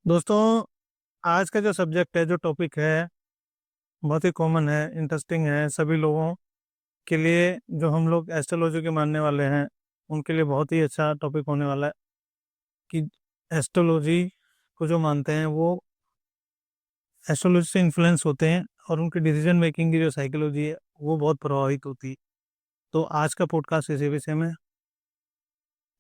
दोस्तों, आज का जो सब्जेक्ट है, जो टॉपिक है, बहुत ही कॉमन है, इंटरेस्टिंग है सभी लोगों के लिए। जो हम लोग एस्ट्रोलॉजी के मानने वाले हैं, उनके लिए बहुत ही अच्छा टॉपिक होने वाला है कि एस्ट्रोलॉजी को जो मानते हैं वो एस्ट्रोलॉजी से इन्फ्लुएंस होते हैं और उनकी डिसीजन मेकिंग की जो साइकोलॉजी है वो बहुत प्रभावित होती है। तो आज का पॉडकास्ट इसी विषय में।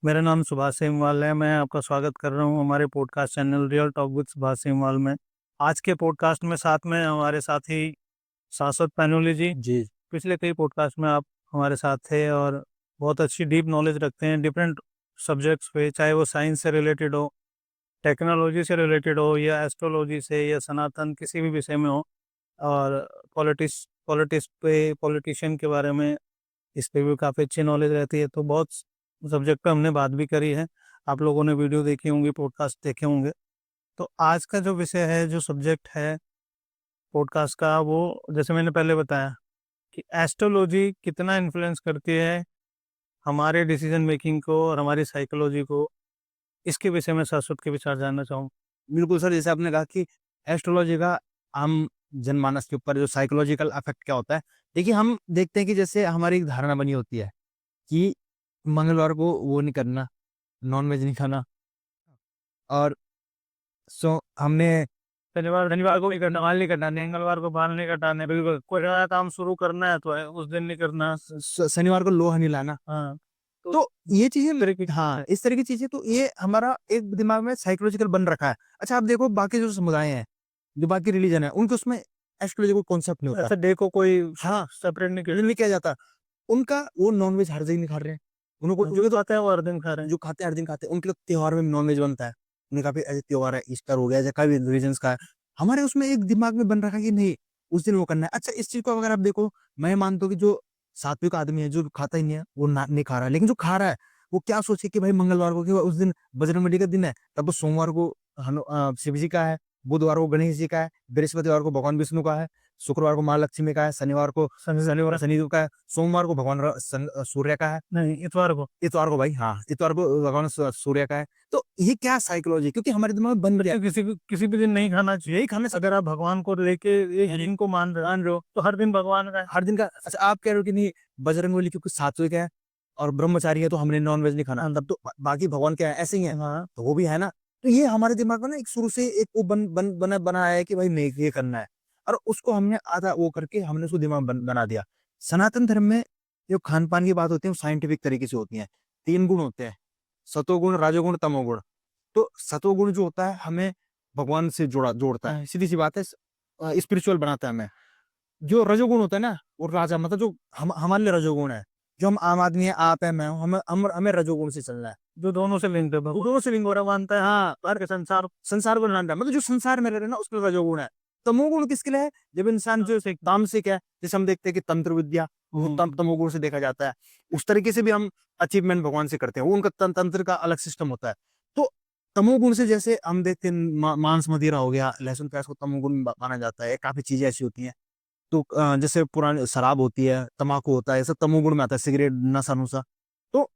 मेरा नाम सुभाष सेमवाल है। मैं आपका स्वागत कर रहा हूँ हमारे podcast channel real talk with Subhash Semwal में। आज के पॉडकास्ट में साथ में हमारे साथी शाश्वत पैनोली जी। जी, पिछले कई पॉडकास्ट में आप हमारे साथ थे और बहुत अच्छी डीप नॉलेज रखते हैं डिफरेंट सब्जेक्ट्स पे, चाहे वो साइंस से रिलेटेड हो, टेक्नोलॉजी से रिलेटेड हो, या एस्ट्रोलॉजी से, या सनातन किसी भी विषय में हो। और पॉलिटिक्स पे, पॉलिटिशियन के बारे में, इस पे भी काफ़ी अच्छी नॉलेज रहती है। तो बहुत सब्जेक्ट पे हमने बात भी करी है। आप लोगों ने वीडियो देखी होंगी, पॉडकास्ट देखे होंगे। तो आज का जो विषय है, जो सब्जेक्ट है पॉडकास्ट का, वो जैसे मैंने पहले बताया कि एस्ट्रोलॉजी कितना इन्फ्लुएंस करती है हमारे डिसीजन मेकिंग को और हमारी साइकोलॉजी को। इसके विषय में शाश्वत के विचार जानना चाहूँ। बिल्कुल सर, जैसे आपने कहा कि एस्ट्रोलॉजी का आम जनमानस के ऊपर जो साइकोलॉजिकल इफ़ेक्ट क्या होता है। देखिए, हम देखते हैं कि जैसे हमारी एक धारणा बनी होती है कि मंगलवार को वो नहीं करना, नॉन-वेज नहीं खाना और सो हमने शनिवार शनिवार को नहीं करना, बाल नहीं कटाने, मंगलवार को बाल नहीं कटाने, बिल्कुल कोई नया काम शुरू करना है तो है उस दिन नहीं करना। शनिवार को लोहा नहीं लाना। हाँ, तो तो ये चीज़ें तरह की हाँ, इस तरह की चीज़ें तो ये हमारा एक दिमाग में साइकोलॉजिकल बन रखा है। अच्छा, आप देखो बाकी जो समुदाय हैं, जो बाकी रिलीजन है, उनके उसमें एस्ट्रोलॉजी कोई कॉन्सेप्ट नहीं होता। ऐसा डे को कोई हाँ, सेपरेट नहीं कर, नहीं किया जाता। उनका वो नॉन-वेज हर दिन नहीं खा रहे हैं। उनको जो उनके तो खाते हैं वो हर दिन खा रहे हैं। जो खाते हैं हर दिन खाते हैं, उनके लिए त्योहार में नॉन-वेज बनता है। उनका भी ऐसे त्योहार है, ईस्टर हो गया या कोई भी रिलीजन्स का है। हमारे उसमें एक दिमाग में बन रखा है कि नहीं, उस दिन वो करना है। अच्छा, इस चीज़ को अगर आप देखो, मैं मानता हूँ कि जो सात्विक आदमी है, जो खाता ही नहीं है, वो ना नहीं खा रहा है। लेकिन जो खा रहा है, वो क्या सोचे कि भाई मंगलवार को, कि उस दिन बजरंगबली का दिन है, तब वो सोमवार को शिव जी का है, बुधवार को गणेश जी का है, बृहस्पतिवार को भगवान विष्णु का है, शुक्रवार को माँ लक्ष्मी का है, शनिवार को शनिवार शनि देव का है, सोमवार को भगवान सूर्य का है, नहीं, इतवार को। इतवार को भाई हाँ, इतवार को भगवान सूर्य का है। तो ये क्या साइकोलॉजी, क्योंकि हमारे दिमाग में बन गया किसी भी दिन नहीं खाना चाहिए। यही खाने से अगर आप भगवान को लेके एक दिन को मान रहे हो तो हर दिन भगवान का है। हर दिन का। अच्छा, आप कह रहे हो कि नहीं, बजरंगबली क्योंकि सात्विक है और ब्रह्मचारी है तो हमने नॉन-वेज नहीं खाना, तब तो बाकी भगवान क्या है, ऐसे ही है, हाँ, तो वो भी है ना। तो ये हमारे दिमाग में ना एक शुरू से एक वो बन बन बना बना है कि भाई नहीं ये करना है, और उसको हमने आधा वो करके हमने उसको दिमाग बना दिया। सनातन धर्म में जो खान-पान की बात होती है वो साइंटिफिक तरीके से होती है। 3 गुण होते हैं, सतोगुण, रजोगुण, तमोगुण। तो सतोगुण जो होता है हमें भगवान से जोड़ता है, सीधी-सी बात है, स्पिरिचुअल बनाता है हमें। जो रजोगुण होता है ना, वो राजा मतलब जो हम हमारे लिए रजोगुण है, जो हम आम आदमी है, आप है, मैं हूँ, हमें हमें रजोगुण से चलना है। जो दोनों से लिंक है, वो भगवान दोनों से लिंग हो रहा है, मानता है हाँ, बाहर के संसार। संसार को जानता है, मतलब जो संसार में रह रहे हैं ना उसमें रजोगुण है। तमोगुण किसके लिए है? जब इंसान जो तामसिक है, जैसे हम देखते हैं कि तंत्र विद्या, वो तमोगुण से देखा जाता है। उस तरीके से भी हम अचीवमेंट भगवान से करते हैं, वो उनका तंत्र का अलग सिस्टम होता है। तो तमोगुण से जैसे हम देखते हैं मांस मदिरा हो गया, लहसुन प्याज को तमोगुण माना जाता है, काफ़ी चीज़ें ऐसी होती हैं। तो जैसे पुरानी शराब होती है, तम्बाकू होता है, ये सब तमोगुण में आता है, सिगरेट, नशा-नुशा। तो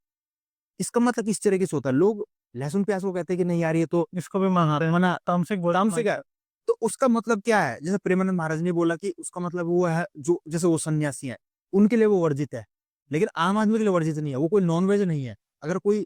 इसका मतलब इस तरीके से होता है। लोग लहसुन प्याज को कहते हैं कि नहीं यार ये तो इसको भी मानते हैं, मना तामसिक भोजन तामसिक है। तो उसका मतलब क्या है? जैसे प्रेमानंद महाराज ने बोला कि उसका मतलब वो है जो जैसे वो सन्यासी हैं, उनके लिए वो वर्जित है। लेकिन आम आदमी के लिए वर्जित नहीं है, वो कोई नॉन-वेज नहीं है। अगर कोई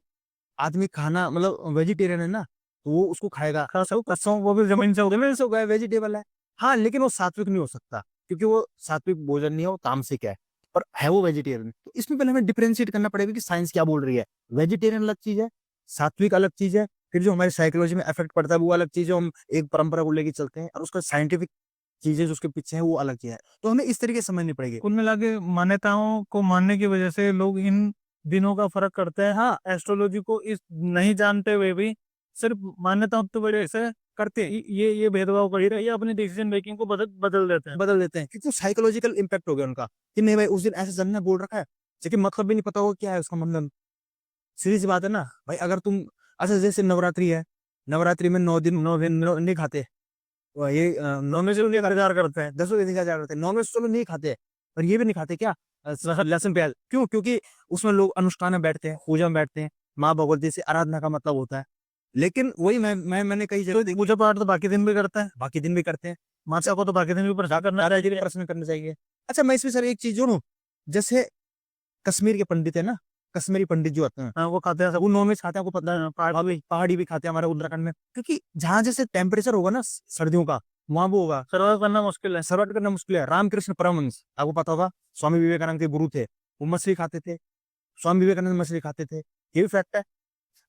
आदमी खाना मतलब वेजिटेरियन है ना, तो वो उसको खाएगा। कसम वो भी जमीन से ज़मीन से उगाया है, वेजिटेबल है। हाँ, लेकिन वो सात्विक नहीं हो सकता, क्योंकि वो सात्विक भोजन नहीं है, वो तामसिक है, पर है वो वेजिटेरियन। तो इसमें पहले हमें डिफरेंशिएट करना पड़ेगा कि साइंस क्या बोल रही है। वेजिटेरियन अलग चीज़ है, सात्विक अलग चीज़ है, फिर जो हमारी साइकोलॉजी में इफ़ेक्ट पड़ता है वो अलग चीज़ है, हम एक परंपरा को लेके चलते हैं, और उसका साइंटिफिक चीज़ें जो उसके पीछे है वो अलग चीज़ है। तो हमें इस तरीके से समझनी पड़ेगी। कुल मिला के मान्यताओं को मानने की वजह से लोग इन दिनों का फर्क करते हैं। हाँ, एस्ट्रोलॉजी को इस नहीं जानते हुए भी सिर्फ मान्यताओं की वजह से करते हैं। ये भेदभाव कर ही रहे, ये अपनी डिसीजन मेकिंग को बदल बदल देते हैं। बदल देते हैं, क्योंकि साइकोलॉजिकल इम्पैक्ट हो गया उनका, कि नहीं भाई उस दिन ऐसे जन ने बोल रखा है, लेकिन मतलब भी नहीं पता होगा क्या है उसका मतलब। सीधी-सी बात है ना, भाई अगर तुम अच्छा जैसे नवरात्रि है, नवरात्रि में 9 दिन नहीं खाते। ये नॉनवेज का इंतजार करते हैं। 10 दिन का जागरण होता है, नॉन-वेज चलो नहीं खाते, पर ये भी नहीं खाते क्या? लहसुन प्याज़ क्यों? क्योंकि उसमें लोग अनुष्ठान में बैठते हैं, पूजा में बैठते हैं, माँ भगवती से आराधना का मतलब होता है। लेकिन वही मैंने कई जगह तो पूजा पाठ तो बाकी दिन भी करता है, बाकी दिन भी करते हैं, माता को तो बाकी दिन भी प्रसाद करना दादाजी चाहिए। के प्रश्न करना चाहिए। अच्छा, मैं इसमें सर एक चीज जोड़ूं, जैसे कश्मीर के पंडित है ना, कश्मीरी पंडित जो होते हैं, हाँ, वो खाते हैं सब। वो नॉनवेज खाते हैं, आपको पता है, पहाड़ पहाड़ी भी खाते हैं हमारे उत्तराखंड में, क्योंकि जहाँ जैसे टेम्परेचर होगा ना सर्दियों का, वहां वो होगा, सर्वाइव करना मुश्किल है। सर्वाइव करना मुश्किल है। रामकृष्ण परमहंस, आपको पता होगा, स्वामी विवेकानंद के गुरु थे, वो मछली खाते थे, स्वामी विवेकानंद मछली खाते थे, ये भी फैक्ट है।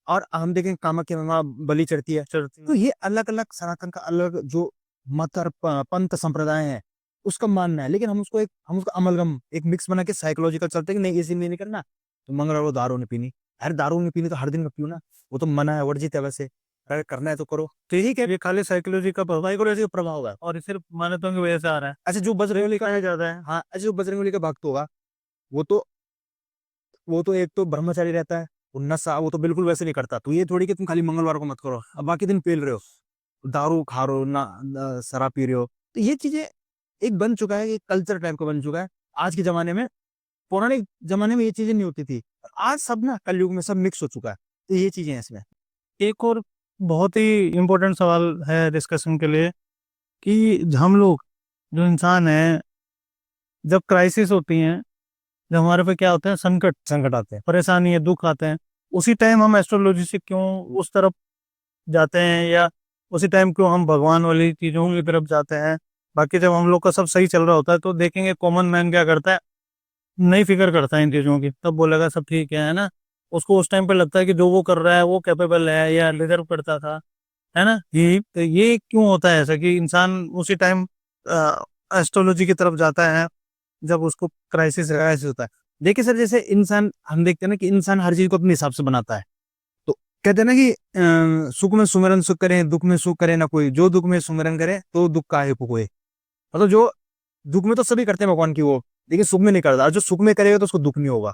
और हम देखें कामाख्या में वहाँ बलि चढ़ती है। तो ये अलग अलग सनातन का अलग जो मत और पंथ संप्रदाय है उसका मानना है, लेकिन हम उसको अमलगम एक मिक्स बना के साइकोलॉजिकल चलते हैं कि नहीं, ये नहीं करना, तो मंगलवार को दारू नहीं पीनी। अरे दारू नहीं पीनी तो हर दिन का पियो ना, वो तो मना है, वर्जित है, वैसे अगर करना है तो करो। तो यही ये खाली साइकोलॉजी का साइकोलॉजी का प्रभाव होगा। और ये सिर्फ मान्यताओं की वजह से आ रहा है। अच्छा, जो बजरंगबली का, कहा जाता है। हाँ, अच्छा जो बजरंगबली का भक्त होगा, वो तो वो तो एक तो ब्रह्मचारी रहता है, वो नशा वो तो बिल्कुल वैसे नहीं करता। तो ये थोड़ी कि तुम खाली मंगलवार को मत करो, अब बाकी दिन पेल रहे हो, दारू खा रहे हो ना, शराब पी रहे हो। तो ये चीजें एक बन चुका है, एक कल्चर टाइप का बन चुका है आज के जमाने में। पौराणिक जमाने में ये चीजें नहीं होती थी, आज सब ना कलयुग में सब मिक्स हो चुका है। तो ये चीजें हैं इसमें। एक और बहुत ही इम्पोर्टेंट सवाल है डिस्कशन के लिए, कि हम लोग जो इंसान है, जब क्राइसिस होती हैं, जब हमारे पे क्या होता है, संकट संकट आते हैं। परेशानी है, दुख आते हैं, उसी टाइम हम एस्ट्रोलॉजी से क्यों उस तरफ जाते हैं, या उसी टाइम क्यों हम भगवान वाली चीजों की तरफ जाते हैं। बाकी जब हम लोग का सब सही चल रहा होता है तो देखेंगे कॉमन मैन क्या करता है, नहीं फिक्र करता है इन चीजों की, तब बोलेगा सब ठीक है ना। उसको उस टाइम पे लगता है कि जो वो कर रहा है वो कैपेबल है या डिजर्व करता था, है ना। ये क्यों होता है ऐसा कि इंसान उसी टाइम एस्ट्रोलॉजी की तरफ जाता है जब उसको क्राइसिस होता है। देखिए सर, जैसे इंसान, हम देखते हैं ना कि इंसान हर चीज को अपने हिसाब से बनाता है। तो कहते हैं ना कि सुख में सुमिरन सुख करे, दुख में सुख करे ना कोई, जो दुख में सुमिरन करे तो दुख का है कोई। मतलब जो दुख में तो सभी करते हैं भगवान की वो, लेकिन सुख में नहीं करता, और जो सुख में करेगा तो उसको दुख नहीं होगा।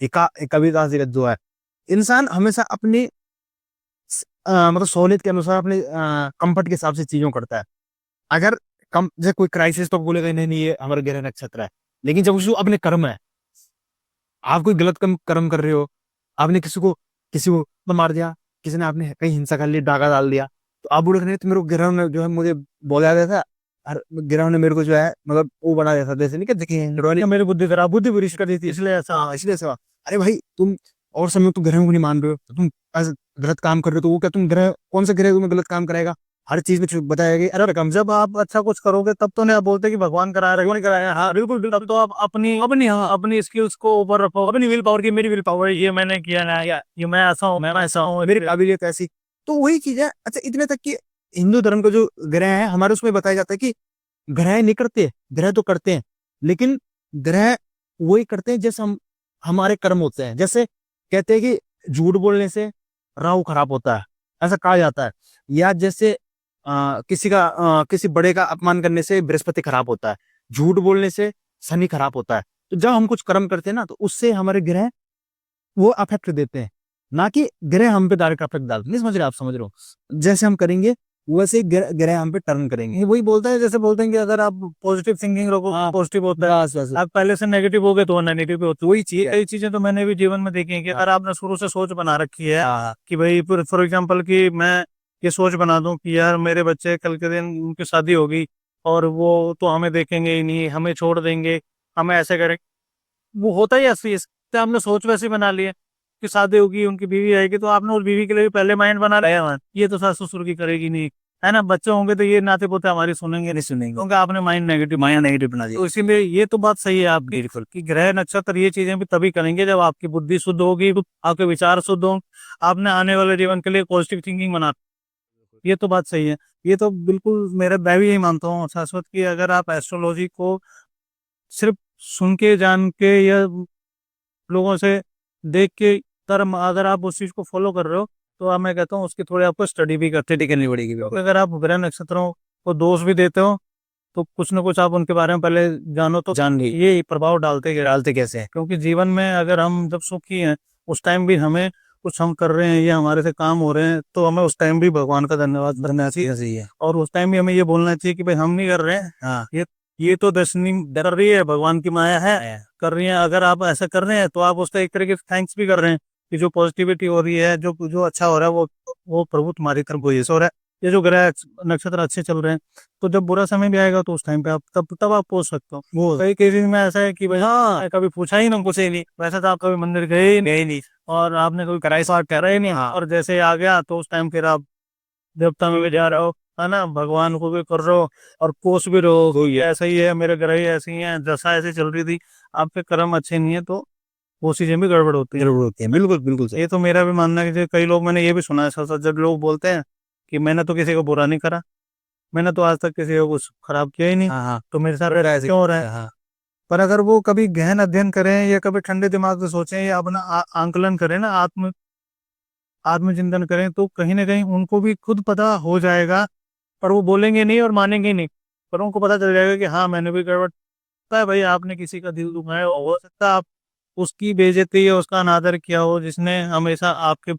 एक कबीरदास जी का जो है, इंसान हमेशा अपनी मतलब सहूलियत के अनुसार, अपने कंफर्ट के हिसाब से चीजों करता है। अगर कम जैसे कोई क्राइसिस, तो बोलेगा नहीं नहीं ये हमारा ग्रह नक्षत्र है, लेकिन जब उसको अपने कर्म है, आप कोई गलत कर्म कर रहे हो, आपने किसी को तो मार दिया, किसी ने आपने कहीं हिंसा कर ली, डाका डाल दिया, तो आप बोलोगे नहीं तो मेरे को ग्रह ने जो है मुझे बोला गया था, और ग्रह ने मेरे को जो है मतलब वो बना दिया था, जैसे नहीं कहते कि मेरी बुद्धि खराब, बुद्धि बुरी कर दी थी, इसलिए ऐसा, हाँ इसलिए ऐसा। अरे भाई तुम और समय तुम ग्रह को नहीं मान रहे हो, तो तुम ऐसे गलत काम कर रहे हो, तो वो क्या तुम ग्रह, कौन सा ग्रह तुम्हें गलत काम कराएगा? हर चीज में बताया गया। अरे कम जब आप अच्छा कुछ करोगे तब तो नहीं आप बोलते कि भगवान कराया, भगवान कराया। हाँ बिल्कुल बिल्कुल, तब तो आप अपनी हाँ अपनी स्किल्स को ऊपर रखो, अपनी विल पावर की, मेरी विल पावर ये मैंने किया ना, या ये मैं ऐसा हूँ, मैं ऐसा हूँ, मेरी काबिलियत ऐसी। तो वही चीज है। अच्छा, इतने तक कि हिंदू धर्म का जो ग्रह है हमारे, उसमें बताया जाता है कि ग्रह नहीं करते, ग्रह तो करते हैं, लेकिन ग्रह वही करते हैं जैसे हम हमारे कर्म होते हैं। जैसे कहते हैं कि झूठ बोलने से राहु खराब होता है, ऐसा कहा जाता है। या जैसे किसी बड़े का अपमान करने से बृहस्पति खराब होता है, झूठ बोलने से शनि खराब होता है। तो जब हम कुछ कर्म करते हैं ना, तो उससे हमारे ग्रह वो अफेक्ट देते हैं, ना कि ग्रह हम पे डायरेक्ट अफेक्ट डालते। नहीं समझ रहे आप? समझ रहे हो? जैसे हम करेंगे वैसे ही ग्रह हम पे टर्न करेंगे। ये वही बोलता है, जैसे बोलते हैं कि अगर आप पॉजिटिव थिंकिंग रखो पॉजिटिव होता है, बस बस आप पहले से नेगेटिव हो गए तो नेगेटिव होता है। वही चीज है। कई चीजें तो मैंने भी जीवन में देखी है कि अगर आपने शुरू से सोच बना रखी है हाँ कि भाई फॉर एग्जाम्पल कि मैं ये सोच बना दूं कि यार मेरे बच्चे कल के दिन उनकी शादी होगी और वो तो हमें देखेंगे ही नहीं, हमें छोड़ देंगे, हमें ऐसे करेंगे, वो होता ही ऐसी है। आपने सोच वैसी बना ली है कि शादी होगी, उनकी बीवी आएगी, तो आपने उस बीवी के लिए भी पहले माइंड बना लिया है, ये तो सास ससुर की करेगी नहीं, है ना। बच्चे होंगे तो ये नाते पोते हमारी सुनेंगे नहीं, सुनेंगे, क्योंकि आपने माइंड नेगेटिव बना दिया। तो इसीलिए ये तो बात सही है आपकी बिल्कुल, कि ग्रह नक्षत्र ये चीजें भी तभी करेंगे जब आपकी बुद्धि शुद्ध होगी, आपके विचार शुद्ध हों, आपने आने वाले जीवन के लिए पॉजिटिव थिंकिंग बना। ये तो बात सही है। ये तो बिल्कुल मैं भी यही मानता हूँ शाश्वत, की अगर आप एस्ट्रोलॉजी को सिर्फ सुन के जान के या लोगों से देख के कर्म, अगर आप उस चीज को फॉलो कर रहे हो, तो आप, मैं कहता हूँ उसकी थोड़ी आपको स्टडी भी करनी पड़ेगी। क्योंकि अगर आप ग्रह नक्षत्रों को दोष भी देते हो तो कुछ ना कुछ आप उनके बारे में पहले जानो, तो जान ली ये प्रभाव डालते कैसे हैं। क्योंकि जीवन में अगर हम जब सुखी हैं उस टाइम भी हमें कुछ हम कर रहे हैं या हमारे से काम हो रहे हैं, तो हमें उस टाइम भी भगवान का धन्यवाद करना चाहिए। और उस टाइम भी हमें ये बोलना चाहिए कि भाई हम नहीं कर रहे हैं, हाँ ये तो दर्शनी कर रही है, भगवान की माया है कर रही है। अगर आप ऐसा कर रहे हैं तो आप उसका एक तरीके से थैंक्स भी कर रहे हैं कि जो पॉजिटिविटी हो रही है, जो जो अच्छा हो रहा है, वो प्रभु तुम्हारी तरफ वजह से हो रहा है। ये जो ग्रह नक्षत्र अच्छे चल रहे हैं, तो जब बुरा समय भी आएगा तो उस टाइम पे आप तब आप पहुंच सकते हो। वो कई केसेस में ऐसा है कि भाई हाँ, कभी पूछा ही ना, कुछ ही नहीं, वैसे तो आप कभी मंदिर गए ही नहीं और आपने कोई कराई स्वार करा ही नहीं, और जैसे ही आ गया तो उस टाइम फिर आप देवता में भी जा रहे हो, है ना, भगवान को भी कर रहे हो और कोस भी रहे हो, ऐसा ही है, मेरे ग्रह ही ऐसी हैं, दशा ऐसी चल रही थी, आपके कर्म अच्छे नहीं है तो वो चीजें भी गड़बड़ होती है। जरूर होती है, बिल्कुल बिल्कुल सही। ये तो मेरा भी मानना है कि कई लोग, मैंने ये भी सुना है, सच जब लोग बोलते हैं कि मैंने तो किसी को बुरा नहीं करा, मैंने तो आज तक किसी को कुछ खराब किया ही नहीं, हाँ हाँ, तो मेरे साथ रह ऐसे क्यों हो रहा है। हाँ पर अगर वो कभी गहन अध्ययन करें या कभी ठंडे दिमाग से सोचें या अपना आंकलन करें ना, आत्मचिंतन करें, तो कहीं ना कहीं उनको भी खुद पता हो जाएगा, पर वो बोलेंगे नहीं और मानेंगे नहीं, पर उनको पता चल जाएगा कि हाँ मैंने भी गड़बड़ किया है। भाई आपने किसी का दिल दुखाया, हो सकता है आप उसकी बेइज्जती या उसका अनादर किया हो, जिसने हमेशा आपके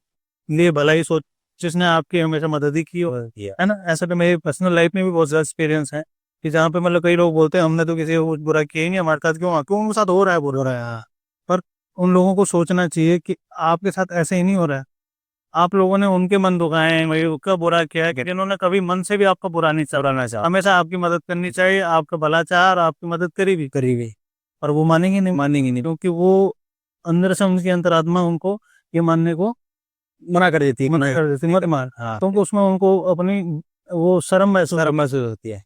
लिए भलाई सोच, जिसने आपकी हमेशा मदद ही की हो, है ना। ऐसा तो मेरी पर्सनल लाइफ में भी बहुत ज्यादा एक्सपीरियंस है कि जहाँ पे मतलब कई लोग बोलते हैं हमने तो किसी को कुछ बुरा किया ही नहीं, हमारे साथ क्यों क्यों उनके साथ हो रहा है बुरा है, हाँ। पर उन लोगों को सोचना चाहिए कि आपके साथ ऐसे ही नहीं हो रहा है, आप लोगों ने उनके मन दुखाए हैं, वही उसका बुरा किया है, कि उन्होंने कभी मन से भी आपका बुरा नहीं चाहा, हमेशा आपकी मदद करनी चाहिए, आपका भला चाह और आपकी मदद करी भी, और वो मानेंगे नहीं, क्योंकि वो अंदर से उनकी अंतरात्मा उनको ये मानने को मना कर देती है, मत मार, हाँ, क्योंकि उसमें उनको अपनी वो शर्म महसूस होती है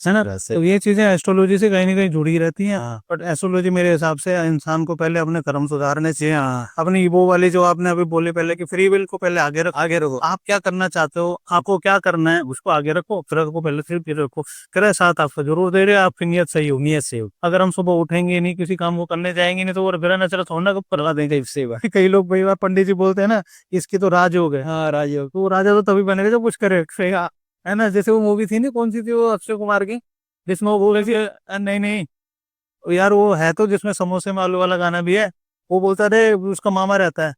ना। तरह से। तो ये चीजें एस्ट्रोलॉजी से कहीं ना कहीं जुड़ी रहती हैं, हाँ बट एस्ट्रोलॉजी मेरे हिसाब से इंसान को पहले अपने कर्म सुधारने चाहिए। हाँ, अपनी वो वाली जो आपने अभी बोली पहले कि फ्री विल को पहले आगे रखो, आप क्या करना चाहते हो, आपको क्या करना है उसको आगे रखो, फिर रखो पहले, फिर रखो, करे साथ आपका जरूर दे रहे, आपकी नियत सही हो। अगर हम सुबह उठेंगे नहीं, किसी काम को करने जाएंगे नहीं, तो वो ग्रह नजर थोड़ा कब करवा देंगे इससे बात। कई लोग कई बार पंडित जी बोलते हैं ना, इसकी तो राजयोग है, हाँ राजयोग। तो वो राजा तो तभी बनेगा जब कुछ करे, है ना। जैसे वो मूवी थी ना, कौन सी थी वो, अक्षय कुमार की, जिसमें वो बोल रही थी नहीं नहीं यार, वो है तो जिसमें समोसे में आलू वाला गाना भी है, वो बोलता रे उसका मामा रहता है,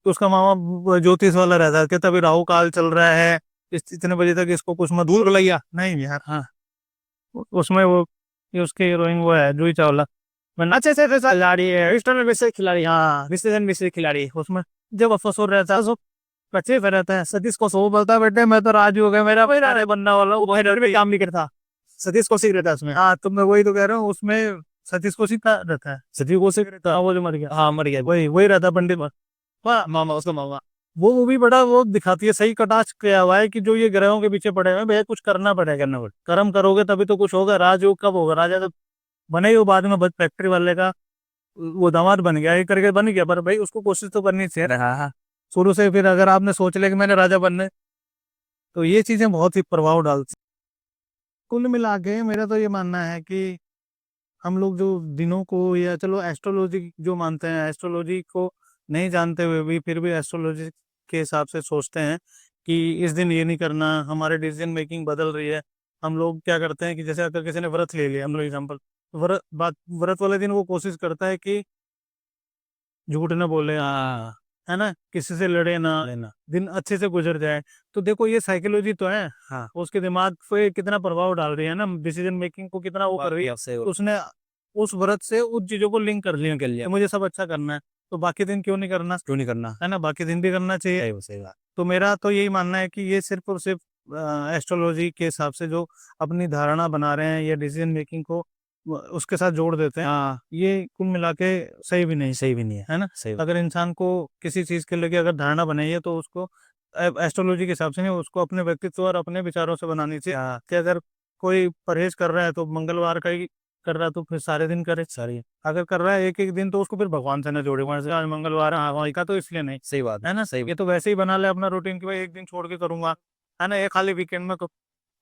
तो उसका मामा ज्योतिष वाला रहता है, कहता अभी राहु काल चल रहा है, इतने बजे तक इसको कुछ मत भूल भुलैया नहीं यार, हाँ। उसमें वो ये उसके हीरोइन वो है जूही चावला, मैंने अच्छा अच्छा अच्छा, खिलाड़ी है, एक्सटर्नल बेसिस खिलाड़ी, हाँ विश्लेषण बेसिस खिलाड़ी। उसमें जब अफसोस रहता है, बच्चे पे रहता है, सतीश को सो बोलता है बेटे मैं तो राज हो गया, मेरा अरे बनना वाला वो वो डर में काम नहीं करता, सतीश कौशिक रहता है उसमें। हाँ, तो मैं वही तो कह रहा हूँ, उसमें सतीश कौशिक का रहता है, सतीश कौशिक रहता हाँ है, वो जो मर गया, हाँ मर गया, वही वही रहता है पंडित। हाँ, मामा उसका मामा। वो मूवी बड़ा वो दिखाती है, सही कटाक्ष किया हुआ है कि जो ये ग्रहों के पीछे पड़े हुए हैं, भैया कुछ करना पड़ेगा, कर्म करोगे तभी तो कुछ होगा। राजयोग कब होगा, राजा तो बने ही वो बाद में, बस फैक्ट्री वाले का वो दामाद बन गया, ये करके बन गया, पर भाई उसको कोशिश तो करनी चाहिए हाँ हाँ, शुरू से। फिर अगर आपने सोच लिया कि मैंने राजा बनना, तो ये चीजें बहुत ही प्रभाव डालती। कुल मिला के मेरा तो ये मानना है कि हम लोग जो दिनों को, या चलो एस्ट्रोलॉजी जो मानते हैं, एस्ट्रोलॉजी को नहीं जानते हुए भी फिर भी एस्ट्रोलॉजी के हिसाब से सोचते हैं कि इस दिन ये नहीं करना, हमारे डिसीजन मेकिंग बदल रही है। हम लोग क्या करते हैं कि जैसे अगर किसी ने व्रत ले लिया, हम लोग एग्जाम्पल, व्रत वाले दिन वो कोशिश करता है कि झूठ ना बोले, हाँ है ना, किसी से लड़े ना, लेना, दिन अच्छे से गुजर जाए। तो देखो ये साइकोलॉजी तो है, हाँ उसके दिमाग पे कितना प्रभाव डाल रही है ना, डिसीजन मेकिंग को कितना वो कर रही है। तो उसने उस व्रत से उस चीजों को लिंक कर लिया कि मुझे सब अच्छा करना है, तो बाकी दिन क्यों नहीं करना, क्यों नहीं करना, है ना, बाकी दिन भी करना चाहिए। सही बात। तो मेरा तो यही मानना है कि ये सिर्फ और सिर्फ एस्ट्रोलॉजी के हिसाब से जो अपनी धारणा बना रहे हैं या डिसीजन मेकिंग को उसके साथ जोड़ देते हैं, हाँ ये कुल मिला के सही भी नहीं, सही भी नहीं है, है ना। सही बात। अगर इंसान को किसी चीज के लिए अगर धारणा बनाई है, तो उसको एस्ट्रोलॉजी के हिसाब से नहीं, उसको अपने व्यक्तित्व और अपने विचारों से बनानी चाहिए। कि अगर कोई परहेज कर रहा है तो मंगलवार का ही कर रहा है, तो फिर सारे दिन करे, सारी अगर कर रहा है एक एक दिन, तो उसको फिर भगवान से न जोड़े, वहां से आज मंगलवार है, हाँ वहीं का, तो इसलिए नहीं, सही बात है ना। सही। ये तो वैसे ही बना ले अपना रूटीन कि भाई एक दिन छोड़ के करूंगा, है ना, ये खाली वीकेंड में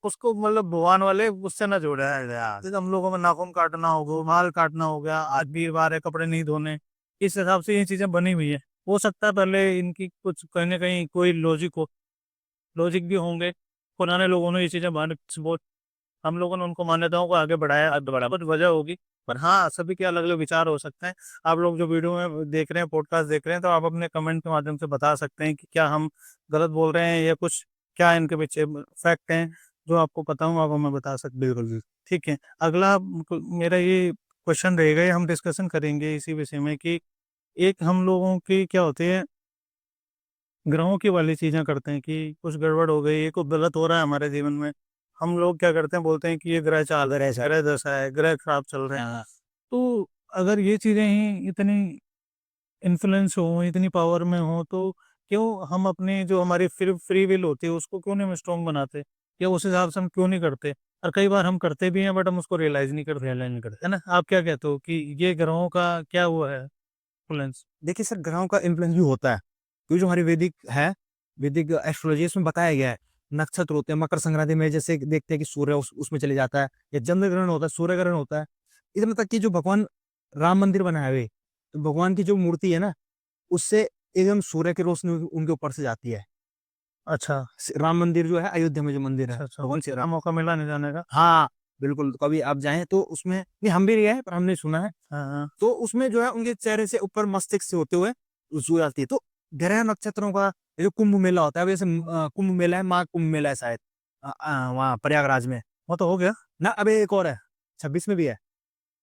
उसको मतलब भगवान वाले उससे ना जोड़ा है यार। जैसे हम लोगों में नाखून काटना होगा, बाल काटना हो गया, आज वीरवार है कपड़े नहीं धोने, इस हिसाब से ये चीजें बनी हुई है। हो सकता है पहले इनकी कुछ कहीं ना कहीं कोई लॉजिक भी होंगे, पुराने लोगों ने ये चीजें बहुत, हम लोगों ने उनको मान्यताओं को आगे बढ़ाया, कुछ वजह होगी। पर हाँ, सभी के अलग अलग विचार हो सकते हैं। आप लोग जो वीडियो में देख रहे हैं, पॉडकास्ट देख रहे हैं, तो आप अपने कमेंट के माध्यम से बता सकते हैं कि क्या हम गलत बोल रहे हैं या कुछ, क्या इनके पीछे फैक्ट हैं जो आपको पता हो, आप हमें बता सकते। बिल्कुल बिल्कुल, ठीक है। अगला मेरा ये क्वेश्चन रहेगा, ये हम डिस्कशन करेंगे इसी विषय में कि एक हम लोगों की क्या होती है, ग्रहों की वाली चीज़ें करते हैं कि कुछ गड़बड़ हो गई, ये कुछ गलत हो रहा है हमारे जीवन में, हम लोग क्या करते हैं, बोलते हैं कि ये ग्रह चाल अगर ऐसा ग्रह दशा है, ग्रह खराब चल रहे हैं। हाँ, तो अगर ये चीज़ें ही इतनी इन्फ्लुएंस हो, इतनी पावर में हो, तो क्यों हम अपनी जो हमारी फ्री विल होती है उसको क्यों नहीं स्ट्रॉन्ग बनाते, या उस हिसाब से हम क्यों नहीं करते? और कई बार हम करते भी हैं बट हम उसको रियलाइज नहीं करते, है ना? आप क्या कहते हो कि ये ग्रहों का क्या हुआ है इन्फ्लुएंस? देखिए सर ग्रहों का इन्फ्लुएंस भी होता है, क्योंकि जो हमारी वैदिक एस्ट्रोलॉजी इसमें बताया गया है, नक्षत्र होते हैं, मकर संक्रांति में जैसे देखते हैं कि सूर्य उसमें चले जाता है, या चंद्र ग्रहण होता है, सूर्य ग्रहण होता है। इधर तक कि जो भगवान राम मंदिर बनाए हुए, तो भगवान की जो मूर्ति है ना, उससे एकदम सूर्य की रोशनी उनके ऊपर से जाती है। अच्छा, राम मंदिर जो है अयोध्या में जो मंदिर है, अच्छा, अच्छा, भगवान श्री राम। मौका मिला नहीं जाने का। हाँ, बिल्कुल, तो कभी आप जाएँ तो उसमें नहीं हम भी नहीं गए हैं, पर हमने सुना है। हाँ, हाँ। तो उसमें जो है उनके चेहरे से ऊपर मस्तिष्क से होते हुए सूरज आती है। तो ग्रह नक्षत्रों का ये जो कुंभ मेला होता है, वैसे कुंभ मेला है, माघ कुंभ मेला है शायद वहाँ प्रयागराज में। वो तो हो गया। ना अबे एक और है, 26 में भी है।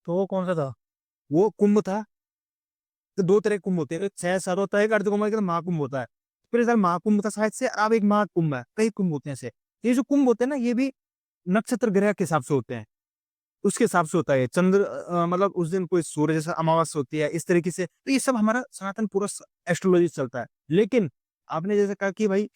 तो वो कौन सा था? वो कुंभ था, तो 2 तरह के कुंभ होते हैं, एक क्षय होता है, एक अर्धकुंभ, एक महाकुंभ होता है। फिर इधर महाकुंभ था शायद से, अब एक महाकुंभ है, कई कुंभ होते हैं ऐसे। ये जो कुंभ होते हैं ना, ये भी नक्षत्र ग्रह के हिसाब से होते हैं। उसके हिसाब से होता है। मतलब उस दिन कोई सूर्य जैसा अमावस्या होती है, इस तरीके से। तो ये सब हमारा सनातन पूरा एस्ट्रोलॉजी चलता है। लेकिन आपने जैसे कहा कि भाई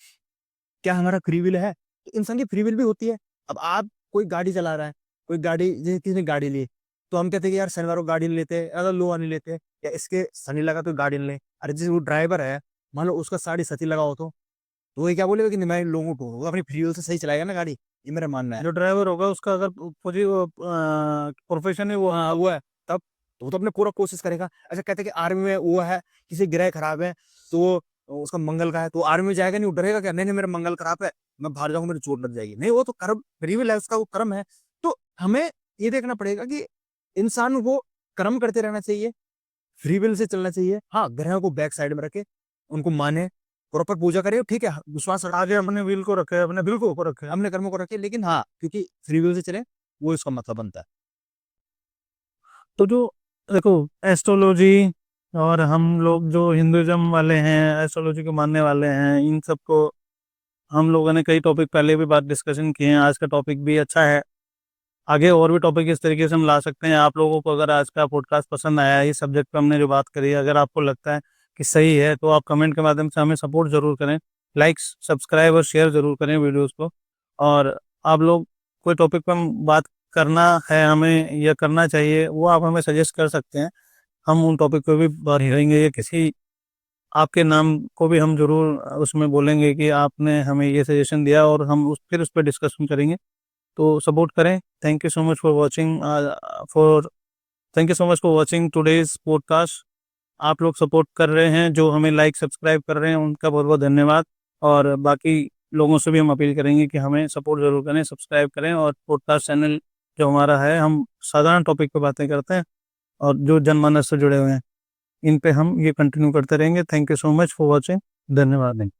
क्या हमारा फ्री विल है? तो इंसान की फ्री विल भी होती है। अब आप कोई गाड़ी चला रहा है, कोई गाड़ी जैसे किसी ने गाड़ी ली, तो हम कहते हैं कि यार शनिवार को गाड़ी नहीं लेते, अगर लोहा नहीं लेते, या इसके शनि लगा तो गाड़ी नहीं ले। अरे जैसे वो ड्राइवर है, मान लो उसका साढ़े सती लगा हो तो ये क्या बोलेगा कि नहीं मैं लोगों को वो अपनी फ्री विल से सही चलाएगा ना गाड़ी, ये मेरा मानना है। जो ड्राइवर होगा उसका अगर प्रोफेशन है वो। हाँ, वो है, तब तो वो तो अपने पूरा कोशिश करेगा। अच्छा कहते हैं कि आर्मी में वो है, किसी ग्रह खराब है, तो वो उसका मंगल का है, तो आर्मी में जाएगा नहीं, वो डरेगा क्या? नहीं, नहीं मेरा मंगल खराब है, मैं बाहर जाऊँगा मेरी चोट लग जाएगी। नहीं, वो तो कर्म फ्री विल है उसका, वो कर्म है। तो हमें ये देखना पड़ेगा कि इंसान को कर्म करते रहना चाहिए, फ्री विल से चलना चाहिए। हाँ, ग्रहों को बैक साइड में रखे, उनको माने, प्रॉपर पूजा करे, ठीक है, विश्वास आगे अपने विल को रखे, अपने दिल को ऊपर रखे। हमने कर्मों को रखे, लेकिन हाँ, क्योंकि फ्री विल से चले, वो इसका मतलब बनता है। तो जो देखो, एस्ट्रोलॉजी और हम लोग जो हिंदुइज्म वाले हैं, एस्ट्रोलॉजी को मानने वाले हैं, इन सबको हम लोगों ने कई टॉपिक पहले भी बात डिस्कशन किए हैं। आज का टॉपिक भी अच्छा है। आगे और भी टॉपिक इस तरीके से हम ला सकते हैं। आप लोगों को अगर आज का पॉडकास्ट पसंद आया, इस सब्जेक्ट पे हमने जो बात करी है, अगर आपको लगता है कि सही है, तो आप कमेंट के माध्यम से हमें सपोर्ट जरूर करें। लाइक, सब्सक्राइब और शेयर जरूर करें वीडियोस को। और आप लोग कोई टॉपिक पर हम बात करना है हमें या करना चाहिए, वो आप हमें सजेस्ट कर सकते हैं। हम उन टॉपिक पे भी बात करेंगे, या किसी आपके नाम को भी हम जरूर उसमें बोलेंगे कि आपने हमें ये सजेशन दिया, और हम फिर उस पर डिस्कशन करेंगे। तो सपोर्ट करें। Thank you so much for watching for thank you so much for watching today's podcast. आप लोग सपोर्ट कर रहे हैं, जो हमें लाइक सब्सक्राइब कर रहे हैं, उनका बहुत बहुत धन्यवाद। और बाकी लोगों से भी हम अपील करेंगे कि हमें सपोर्ट जरूर करें, सब्सक्राइब करें। और पॉडकास्ट चैनल जो हमारा है, हम साधारण टॉपिक पे बातें करते हैं, और जो जनमानस से जुड़े हुए हैं, इन पे हम ये कंटिन्यू करते रहेंगे। Thank you so much for watching. धन्यवाद।